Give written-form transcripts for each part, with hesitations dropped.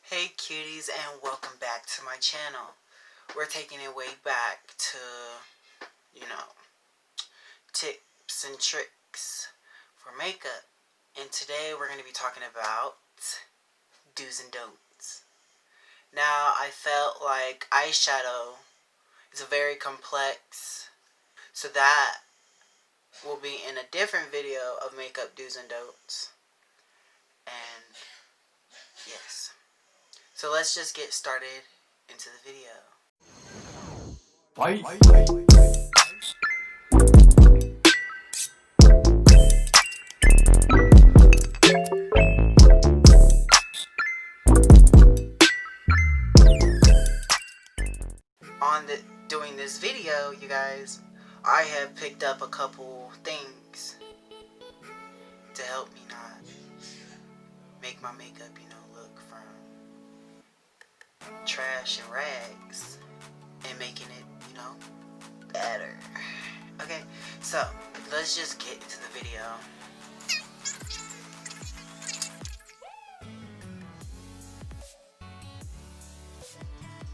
Hey cuties, and welcome back to my channel. We're taking it way back to, tips and tricks for makeup. And today we're going to be talking about do's and don'ts. Now, I felt like eyeshadow is a very complex, so that will be in a different video of makeup do's and don'ts. And yes. So let's just get started into the video. Doing this video, you guys, I have picked up a couple things to help me not make my makeup, look from trash and rags and making it, better. Okay, so let's just get into the video.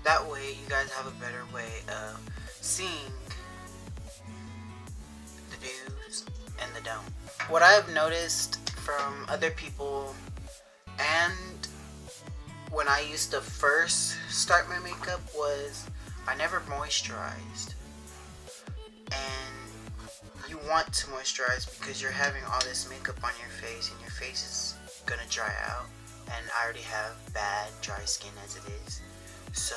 That way you guys have a better way of seeing the do's and the don't. What I've noticed from other people, and when I used to first start my makeup, was I never moisturized. And you want to moisturize because you're having all this makeup on your face and your face is gonna dry out. And I already have bad dry skin as it is. So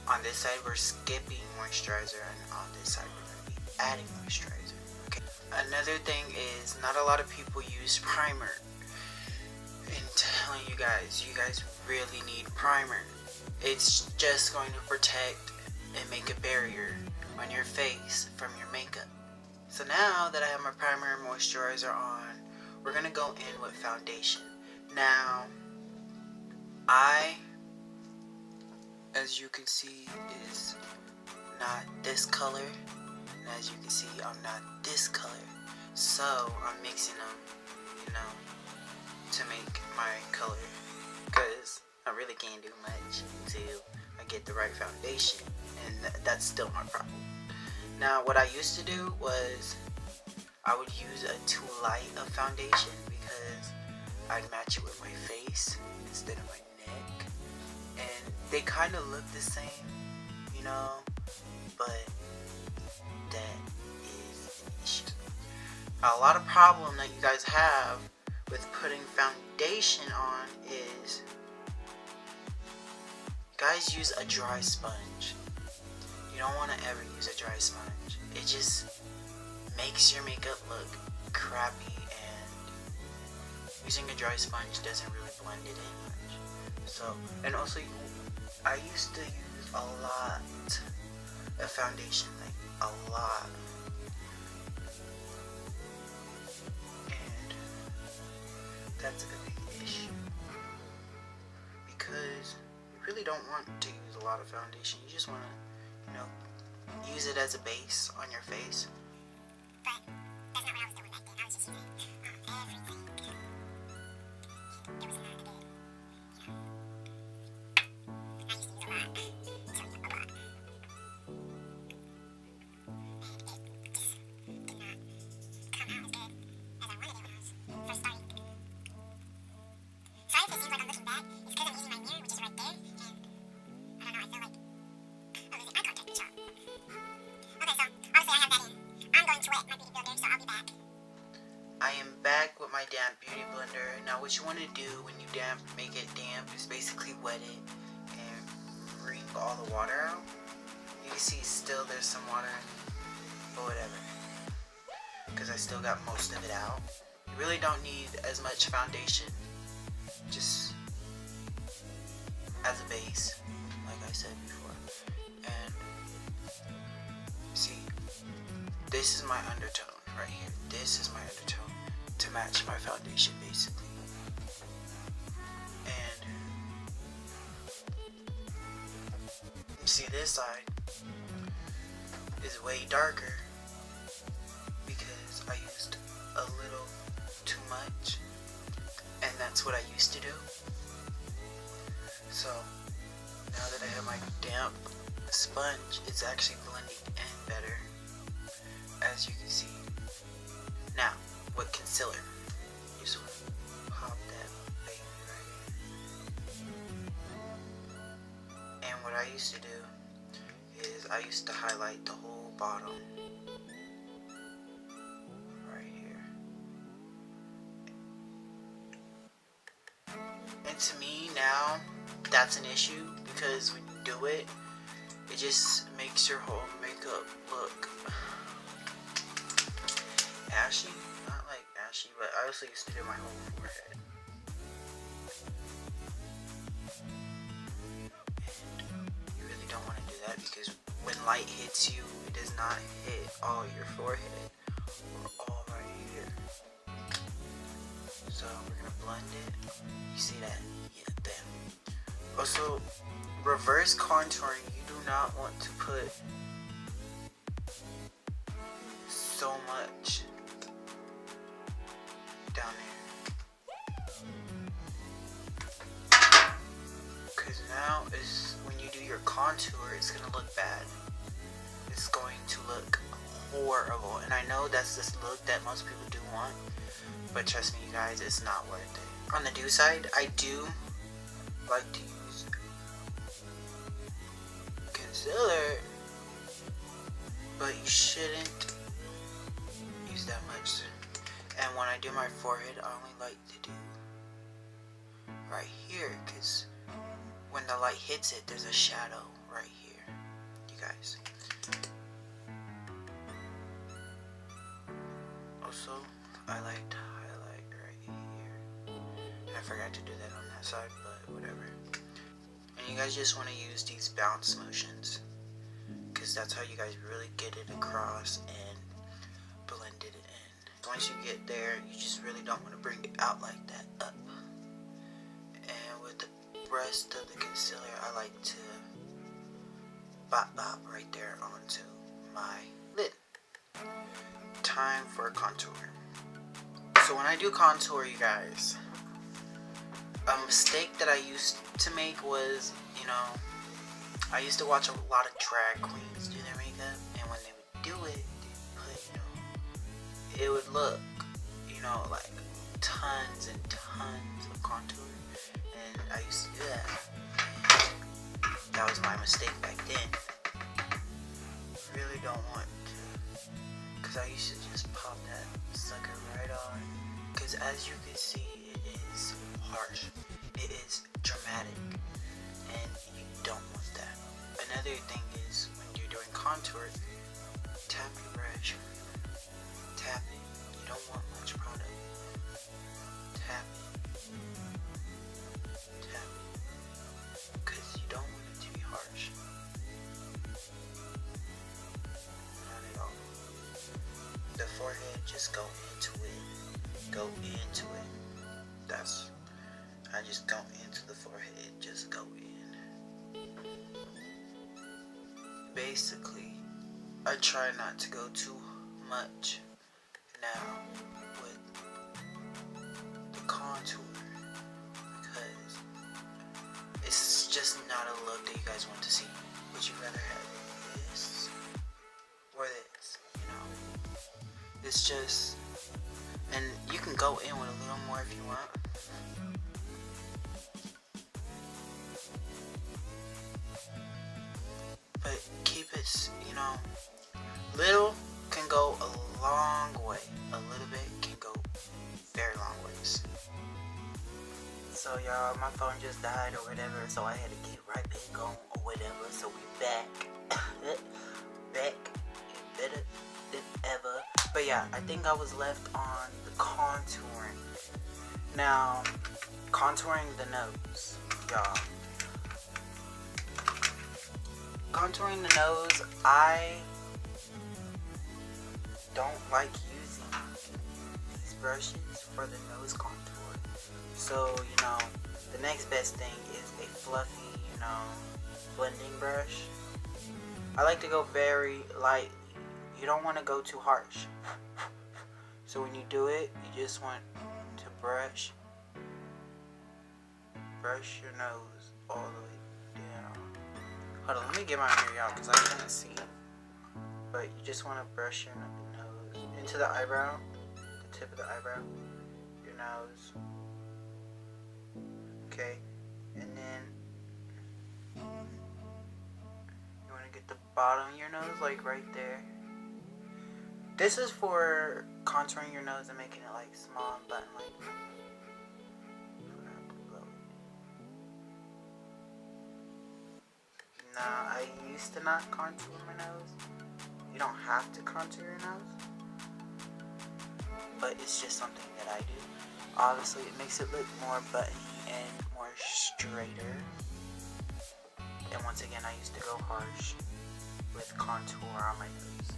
on this side we're skipping moisturizer, and on this side we're going to be adding moisturizer. Okay. Another thing is, not a lot of people use primer. And telling you guys really need primer. It's just going to protect and make a barrier on your face from your makeup. So now that I have my primer and moisturizer on, we're going to go in with foundation. Now, as you can see, is not this color, and as you can see, I'm not this color. So I'm mixing them, to make my color, because I really can't do much until I get the right foundation, and that's still my problem. Now, what I used to do was I would use a too light of foundation because I'd match it with my face instead of my neck, and they kind of look the same, but that is an issue. A lot of problem that you guys have with putting foundation on is guys use a dry sponge. You don't want to ever use a dry sponge. It just makes your makeup look crappy, and using a dry sponge doesn't really blend it in much. So, and also I used to use a lot of foundation, like a lot. And that's a big issue, because you really don't want to use a lot of foundation. You just want to, use it as a base on your face. But that's not what I was doing back then. I was just using everything. It was not a big, I used to use a lot. So, a lot. And it just did not come out as good as I wanted it when I was first starting. Sorry if it seems like I'm looking bad. It's because I'm using my mirror, which is right there. And I don't know, I feel like I'm losing eye contact with y'all. Okay, so obviously I have that in. I'm going to wet my beauty blender, so I'll be back. I am back with my damp beauty blender. Now what you want to do when you make it damp is basically wet it and wring all the water out. You can see still there's some water, but whatever, because I still got most of it out. You really don't need as much foundation, just as a base, like I said before. And see, this is my undertone right here. This is my undertone to match my foundation, basically. And you see, this side is way darker because I used a little too much, and that's what I used to do. my damp sponge, it's actually blending in better, as you can see. Now, with concealer, you just want to pop that baby right here. And what I used to do is I used to highlight the whole bottom right here. And to me now, that's an issue because when you do it, it just makes your whole makeup look ashy. Not like ashy, but I also used to do my whole forehead. And you really don't want to do that because when light hits you, it does not hit all your forehead or all right here. So we're gonna blend it. You see that? Yeah, damn. Also, reverse contouring, you do not want to put so much down there. Because now is when you do your contour, it's going to look bad. It's going to look horrible. And I know that's this look that most people do want. But trust me, you guys, it's not worth it. On the do side, I do like to use concealer, but you shouldn't use that much. And when I do my forehead, I only like to do right here, because when the light hits it, there's a shadow right here, you guys. Also, I like to highlight right here. And I forgot to do that on that side, but whatever. And you guys just want to use these bounce motions, because that's how you guys really get it across and blend it in. Once you get there, you just really don't want to bring it out like that, up. And with the rest of the concealer, I like to bout right there onto my lid. Time for contour. So when I do contour, you guys, a mistake that I used to make was, you know, I used to watch a lot of drag queens do their makeup, and when they would do it, they put, you know, it would look, you know, like tons and tons of contour, and I used to do that. That was my mistake back then. Really don't want to, because I used to just pop that sucker right on, because as you can see, it is harsh, it is dramatic, and you don't want that. Another thing is, when you're doing contour, tap your brush, tap it, you don't want much product, tap it, because you don't want it to be harsh, not at all. The forehead, just go into it, that's, I just go into the forehead, just go in. Basically, I try not to go too much now with the contour, because it's just not a look that you guys want to see. Would you rather have this or this, you know? It's just, and you can go in with a little more if you want. But keep it, you know, little can go a long way. A little bit can go very long ways. So y'all, my phone just died or whatever, so I had to get right back on or whatever. So we back. Back better than ever. But yeah, I think I was left on the contouring. Now, contouring the nose, y'all. Contouring the nose, I don't like using these brushes for the nose contour. So, you know, the next best thing is a fluffy, you know, blending brush. I like to go very lightly. You don't want to go too harsh. So when you do it, you just want to brush your nose all the way down. Hold on, let me get my mirror out because I can't see. But you just want to brush your nose into the eyebrow, the tip of the eyebrow, your nose. Okay, and then you want to get the bottom of your nose, like right there. This is for contouring your nose and making it like small and button-like. Now, I used to not contour my nose. You don't have to contour your nose, but it's just something that I do. Obviously, it makes it look more buttony and more straighter. And once again, I used to go harsh with contour on my nose.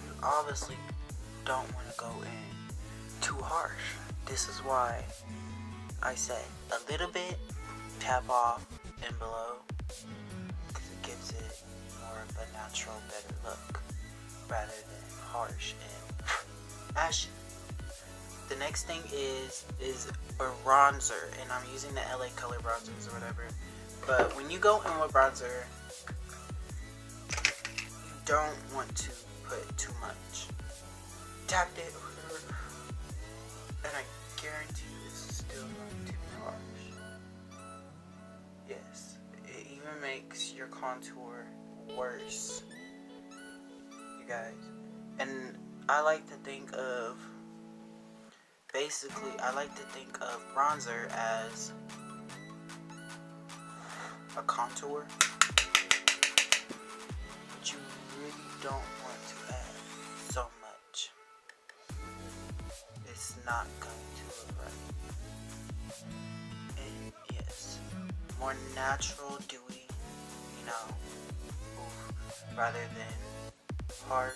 You obviously don't want to go in too harsh. This is why I said a little bit, tap off and below, because it gives it more of a natural, better look rather than harsh and ashy. The next thing is a bronzer, and I'm using the LA Color bronzers or whatever. But when you go in with bronzer, you don't want to put too much. Tapped it, and I guarantee you this is still going to be harsh. Yes, it even makes your contour worse, you guys. And I like to think of, basically, I like to think of bronzer as a contour, but you really don't want to add so much. It's not going to look right. And yes, more natural, dewy, you know, rather than harsh.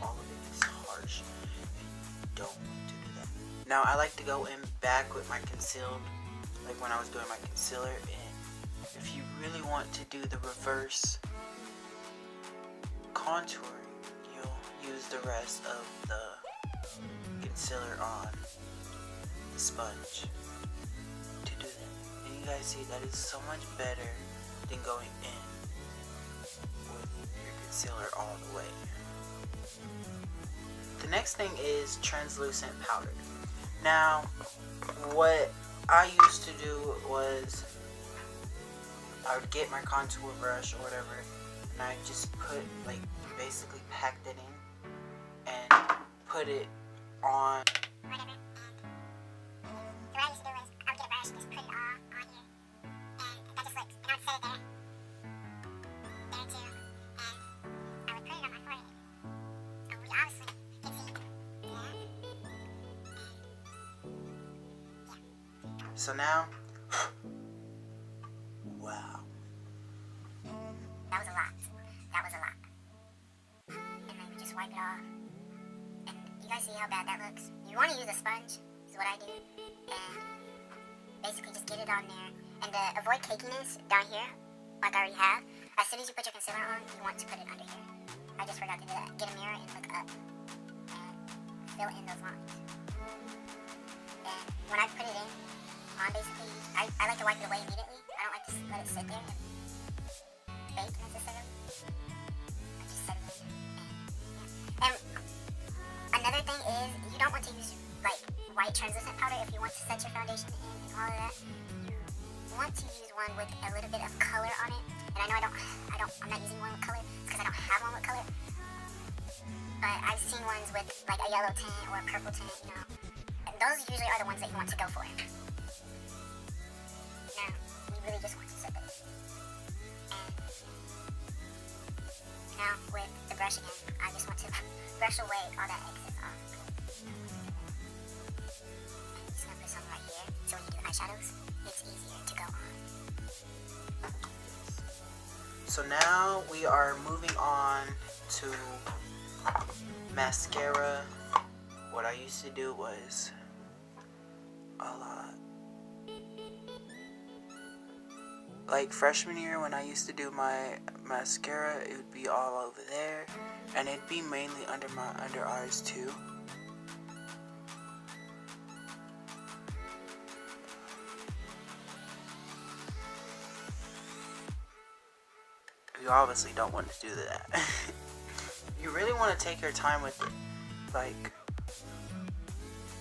All of it is harsh, and you don't want to do that. Now, I like to go in back with my concealed, like when I was doing my concealer, and if you really want to do the reverse contouring, you'll use the rest of the concealer on the sponge to do that. And you guys see that is so much better than going in with your concealer all the way. The next thing is translucent powder. Now, what I used to do was I would get my contour brush or whatever, and I just put, like, basically packed it in and put it on. Whatever. And what I used to do was I would get a brush and just put it all on here, and that just looks, and I would set it there too, and I would put it on my forehead. And we obviously can see that. So now, wow. That was a lot. And then we just wipe it off. And you guys see how bad that looks? You want to use a sponge, is what I do. And basically just get it on there. And to avoid cakiness down here, like I already have, as soon as you put your concealer on, you want to put it under here. I just forgot to do that. Get a mirror and look up. And fill in those lines. And when I put it in, basically, I like to wipe it away immediately. I don't like to let it sit there and bake necessarily. I just set it in. And another thing is, you don't want to use like white translucent powder if you want to set your foundation in and all of that. You want to use one with a little bit of color on it. And I know I'm not using one with color because I don't have one with color. But I've seen ones with like a yellow tint or a purple tint, you know. And those usually are the ones that you want to go for. Now, you really just want to set those. And now, with the brush again, I just want to brush away all that excess off. And I'm just going to put some right here, so when you do eyeshadows, it's easier to go on. So now we are moving on to mascara. What I used to do was a lot. Like freshman year when I used to do my mascara, it would be all over there. And it'd be mainly under my under eyes too. You obviously don't want to do that. You really want to take your time with it. Like,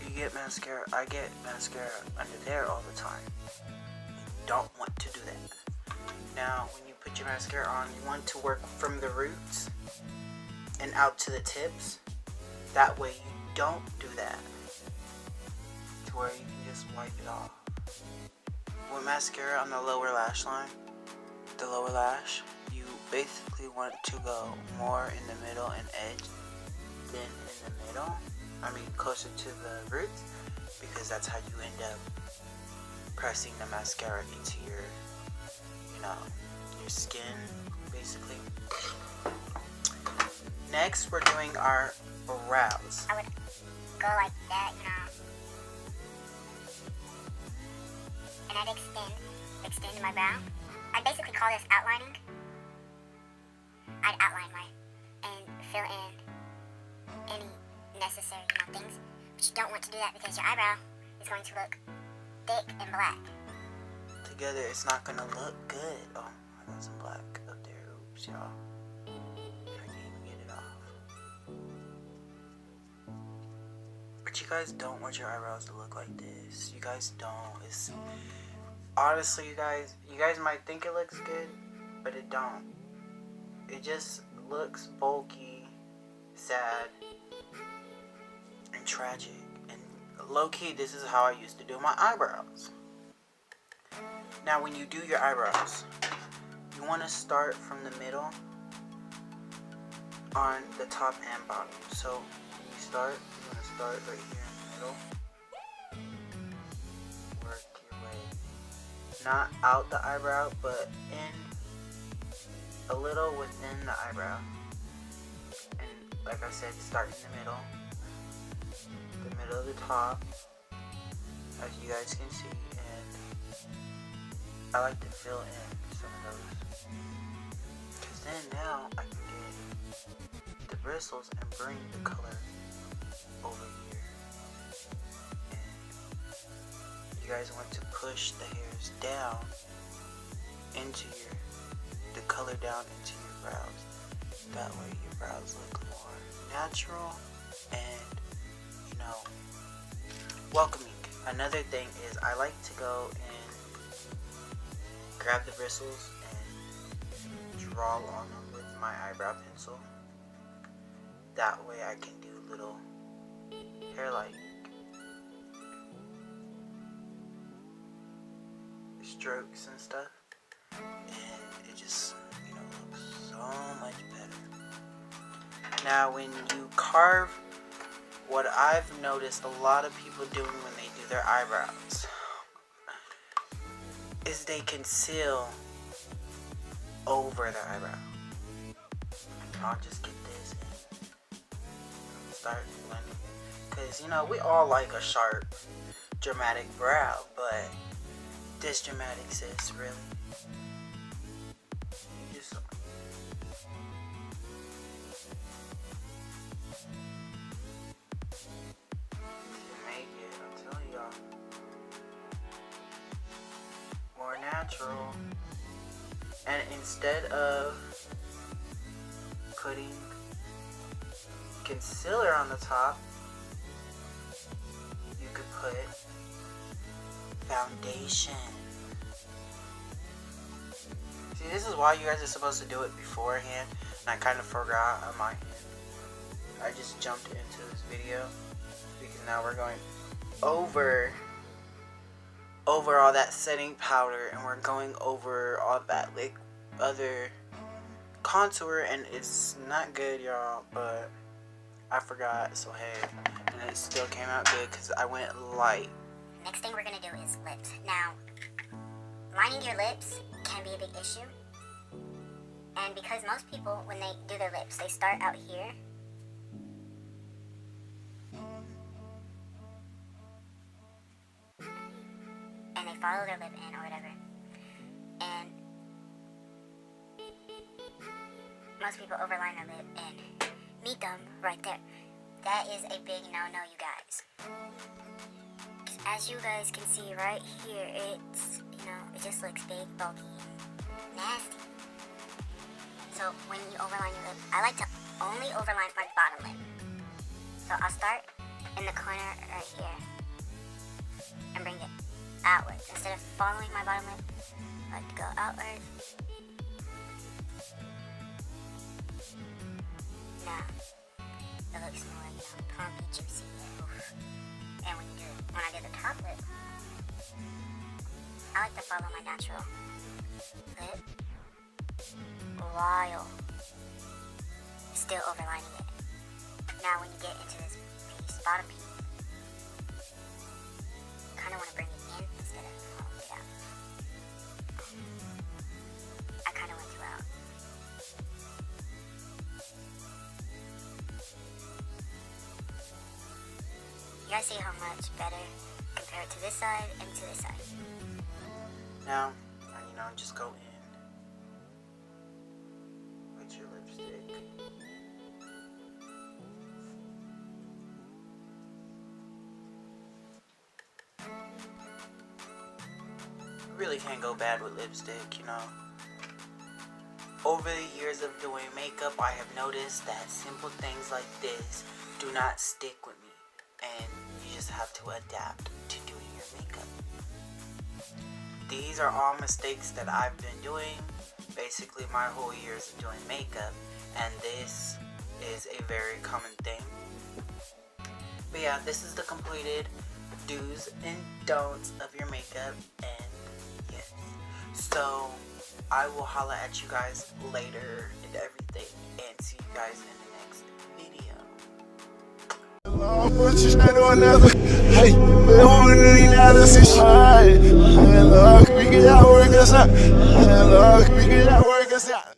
you get mascara, I get mascara under there all the time. You don't want to do that. Now, when you put your mascara on, you want to work from the roots and out to the tips. That way you don't do that. To where you can just wipe it off. With mascara on the lower lash line, the lower lash, you basically want to go more in the middle and edge than in the middle. I mean closer to the roots, because that's how you end up pressing the mascara into your, you know, your skin basically. Next we're doing our brows. I would go like that, you know. And I'd extend my brow. I'd basically call this outlining. I'd outline and fill in any necessary, you know, things. But you don't want to do that because your eyebrow is going to look thick and black. Together it's not gonna look good. Oh, I got some black up there. Oops, y'all. I can't even get it off. But you guys don't want your eyebrows to look like this. You guys don't. It's honestly, you guys might think it looks good, but it don't. It just looks bulky, sad, and tragic. And low-key, this is how I used to do my eyebrows. Now, when you do your eyebrows, you want to start from the middle on the top and bottom. So, when you want to start right here in the middle. Work your way, not out the eyebrow, but in a little within the eyebrow. And like I said, start in the middle of the top, as you guys can see, and I like to fill in some of those, because then now I can get the bristles and bring the color over here. And you guys want to push the hairs down into the color down into your brows. That way your brows look more natural and, you know, welcoming. Another thing is I like to go and grab the bristles and draw on them with my eyebrow pencil. That way I can do little hair-like strokes and stuff. And it just, you know, looks so much better. Now when you carve, what I've noticed a lot of people doing when they do their eyebrows is they conceal over their eyebrow. I'll just get this and start blending it. Because, you know, we all like a sharp, dramatic brow, but this dramatic, sis, really? You just... make it, I'm telling y'all. More natural. And instead of putting concealer on the top, you could put foundation. See, this is why you guys are supposed to do it beforehand, and I kind of forgot on my end. I just jumped into this video because now we're going over all that setting powder, and we're going over all that like other contour, and it's not good, y'all, but I forgot, so hey, and it still came out good because I went light. Next thing we're gonna do is lips. Now, lining your lips can be a big issue, and because most people, when they do their lips, they start out here, and they follow their lip in or whatever, and most people overline their lip and meet them right there. That is a big no-no, you guys. As you guys can see right here, it's, it just looks big, bulky, and nasty. So when you overline your lip, I like to only overline my bottom lip. So I'll start in the corner right here and bring it outwards. Instead of following my bottom lip, I like to go outwards. Now, it looks more, plumpy, juicy. Oof. And when I do the top lip, I like to follow my natural lip while still overlining it. Now when you get into this piece, bottom piece, you kind of want to bring it in instead of pulling it out. I kind of went too out. You guys see how much better compared to this side and to this side. Now, just go in with your lipstick. Really can't go bad with lipstick, Over the years of doing makeup, I have noticed that simple things like this do not stick with me, and you just have to adapt to doing your makeup. These are all mistakes that I've been doing basically my whole years of doing makeup, and this is a very common thing. But yeah, this is the completed do's and don'ts of your makeup, and yes. So I will holla at you guys later and everything, and see you guys in the next video. Hey, we can work us out.